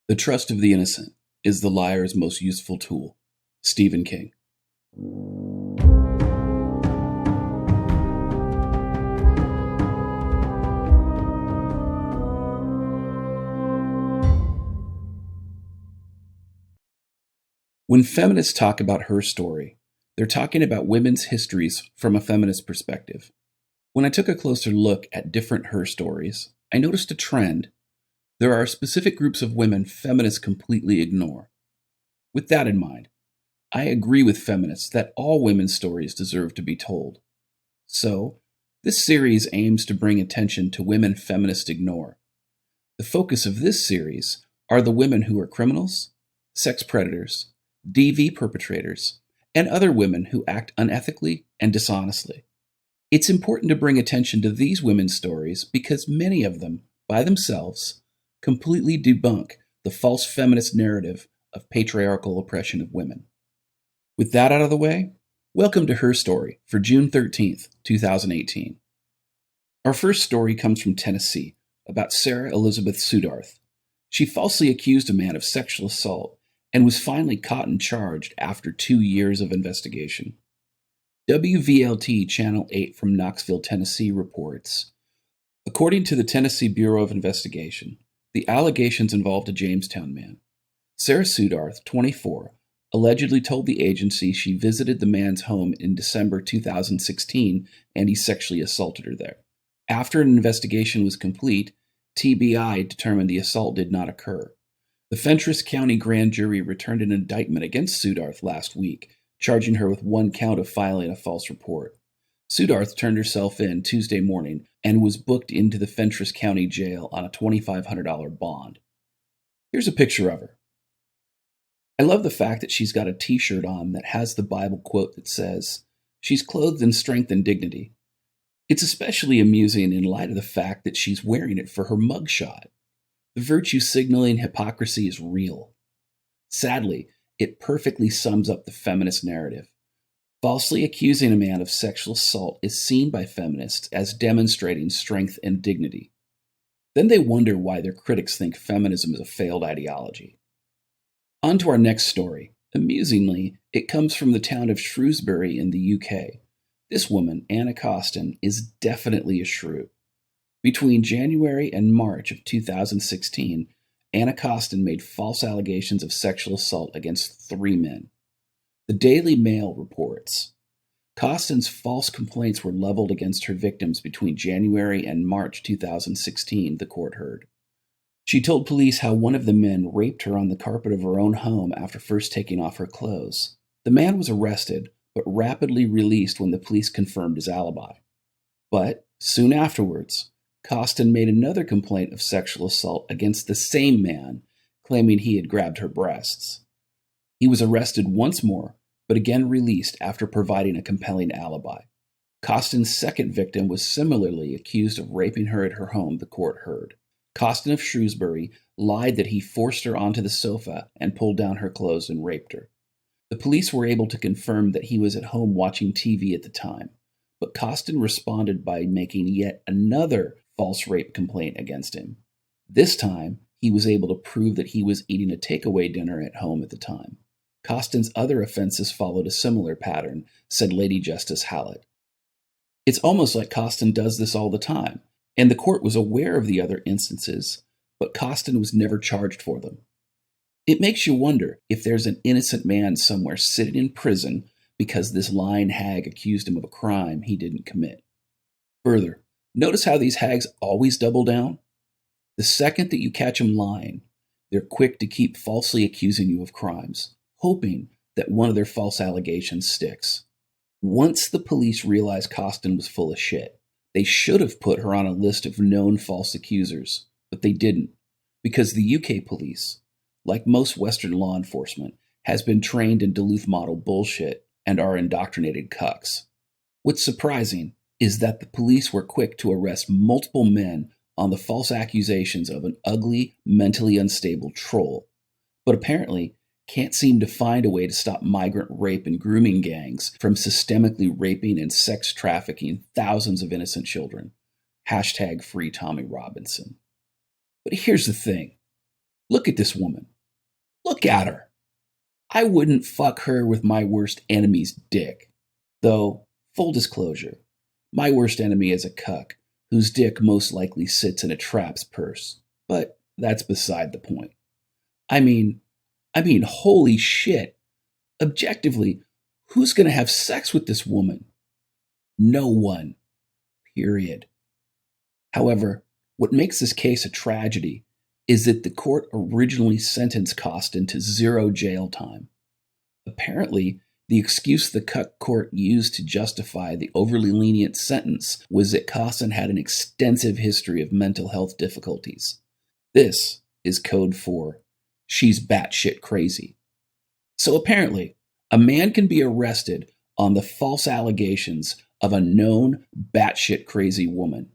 The trust of the innocent is the liar's most useful tool. Stephen King. When feminists talk about her story, they're talking about women's histories from a feminist perspective. When I took a closer look at different her stories, I noticed a trend. There are specific groups of women feminists completely ignore. With that in mind, I agree with feminists that all women's stories deserve to be told. So, this series aims to bring attention to women feminists ignore. The focus of this series are the women who are criminals, sex predators, DV perpetrators, and other women who act unethically and dishonestly. It's important to bring attention to these women's stories because many of them, by themselves, completely debunk the false feminist narrative of patriarchal oppression of women. With that out of the way, welcome to Her Story for June 13th, 2018. Our first story comes from Tennessee about Sarah Elizabeth Sudarth. She falsely accused a man of sexual assault and was finally caught and charged after 2 years of investigation. WVLT Channel 8 from Knoxville, Tennessee reports, according to the Tennessee Bureau of Investigation, the allegations involved a Jamestown man. Sarah Sudarth, 24, allegedly told the agency she visited the man's home in December 2016 and he sexually assaulted her there. After an investigation was complete, TBI determined the assault did not occur. The Fentress County grand jury returned an indictment against Sudarth last week, charging her with 1 count of filing a false report. Sudarth turned herself in Tuesday morning and was booked into the Fentress County Jail on a $2,500 bond. Here's a picture of her. I love the fact that she's got a t-shirt on that has the Bible quote that says, "She's clothed in strength and dignity." It's especially amusing in light of the fact that she's wearing it for her mugshot. The virtue signaling hypocrisy is real. Sadly, it perfectly sums up the feminist narrative. Falsely accusing a man of sexual assault is seen by feminists as demonstrating strength and dignity. Then they wonder why their critics think feminism is a failed ideology. On to our next story. Amusingly, it comes from the town of Shrewsbury in the UK. This woman, Anna Costin, is definitely a shrew. Between January and March of 2016, Anna Costin made false allegations of sexual assault against 3 men. The Daily Mail reports, Costin's false complaints were leveled against her victims between January and March 2016, the court heard. She told police how one of the men raped her on the carpet of her own home after first taking off her clothes. The man was arrested, but rapidly released when the police confirmed his alibi. But soon afterwards, Costin made another complaint of sexual assault against the same man, claiming he had grabbed her breasts. He was arrested once more, but again released after providing a compelling alibi. Costin's second victim was similarly accused of raping her at her home, the court heard. Costin of Shrewsbury lied that he forced her onto the sofa and pulled down her clothes and raped her. The police were able to confirm that he was at home watching TV at the time, but Costin responded by making yet another false rape complaint against him. This time, he was able to prove that he was eating a takeaway dinner at home at the time. Costin's other offenses followed a similar pattern, said Lady Justice Hallett. It's almost like Costin does this all the time, and the court was aware of the other instances, but Costin was never charged for them. It makes you wonder if there's an innocent man somewhere sitting in prison because this lying hag accused him of a crime he didn't commit. Further, notice how these hags always double down? The second that you catch them lying, they're quick to keep falsely accusing you of crimes, hoping that one of their false allegations sticks. Once the police realized Costin was full of shit, they should have put her on a list of known false accusers, but they didn't, because the UK police, like most Western law enforcement, has been trained in Duluth model bullshit and are indoctrinated cucks. What's surprising is that the police were quick to arrest multiple men on the false accusations of an ugly, mentally unstable troll, but apparently can't seem to find a way to stop migrant rape and grooming gangs from systemically raping and sex trafficking thousands of innocent children. #FreeTommyRobinson. But here's the thing. Look at this woman. Look at her. I wouldn't fuck her with my worst enemy's dick. Though, full disclosure, my worst enemy is a cuck whose dick most likely sits in a trap's purse. But that's beside the point. I mean, holy shit. Objectively, who's gonna have sex with this woman? No one. Period. However, what makes this case a tragedy is that the court originally sentenced Costin to 0 jail time. Apparently, the excuse the cuck court used to justify the overly lenient sentence was that Costin had an extensive history of mental health difficulties. This is code for she's batshit crazy. So apparently, a man can be arrested on the false allegations of a known batshit crazy woman.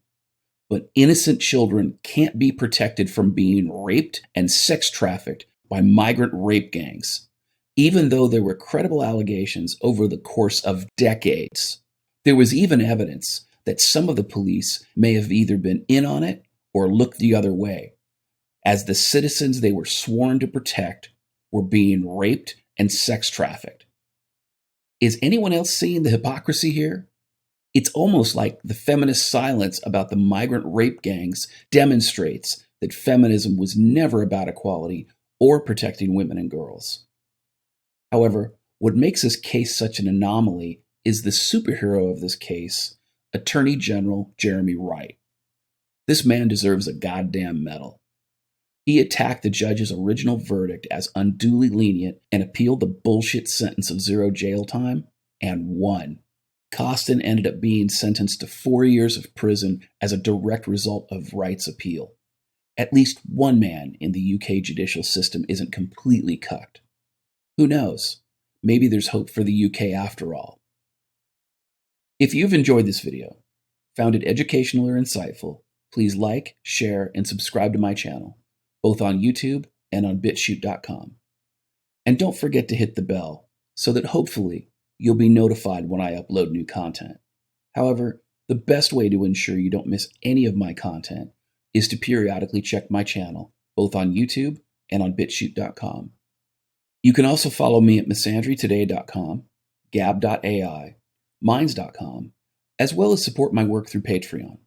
But innocent children can't be protected from being raped and sex trafficked by migrant rape gangs, even though there were credible allegations over the course of decades. There was even evidence that some of the police may have either been in on it or looked the other way, as the citizens they were sworn to protect were being raped and sex trafficked. Is anyone else seeing the hypocrisy here? It's almost like the feminist silence about the migrant rape gangs demonstrates that feminism was never about equality or protecting women and girls. However, what makes this case such an anomaly is the superhero of this case, Attorney General Jeremy Wright. This man deserves a goddamn medal. He attacked the judge's original verdict as unduly lenient and appealed the bullshit sentence of 0 jail time and won. Costin ended up being sentenced to 4 years of prison as a direct result of Wright's appeal. At least one man in the UK judicial system isn't completely cucked. Who knows? Maybe there's hope for the UK after all. If you've enjoyed this video, found it educational or insightful, please like, share, and subscribe to my channel, both on YouTube and on Bitchute.com. And don't forget to hit the bell so that hopefully you'll be notified when I upload new content. However, the best way to ensure you don't miss any of my content is to periodically check my channel, both on YouTube and on Bitchute.com. You can also follow me at misandrytoday.com, gab.ai, minds.com, as well as support my work through Patreon.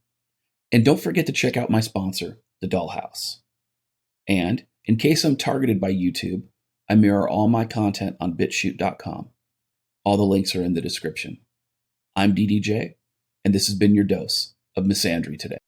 And don't forget to check out my sponsor, The Dollhouse. And, in case I'm targeted by YouTube, I mirror all my content on Bitchute.com. All the links are in the description. I'm DDJ, and this has been your dose of Misandry Today.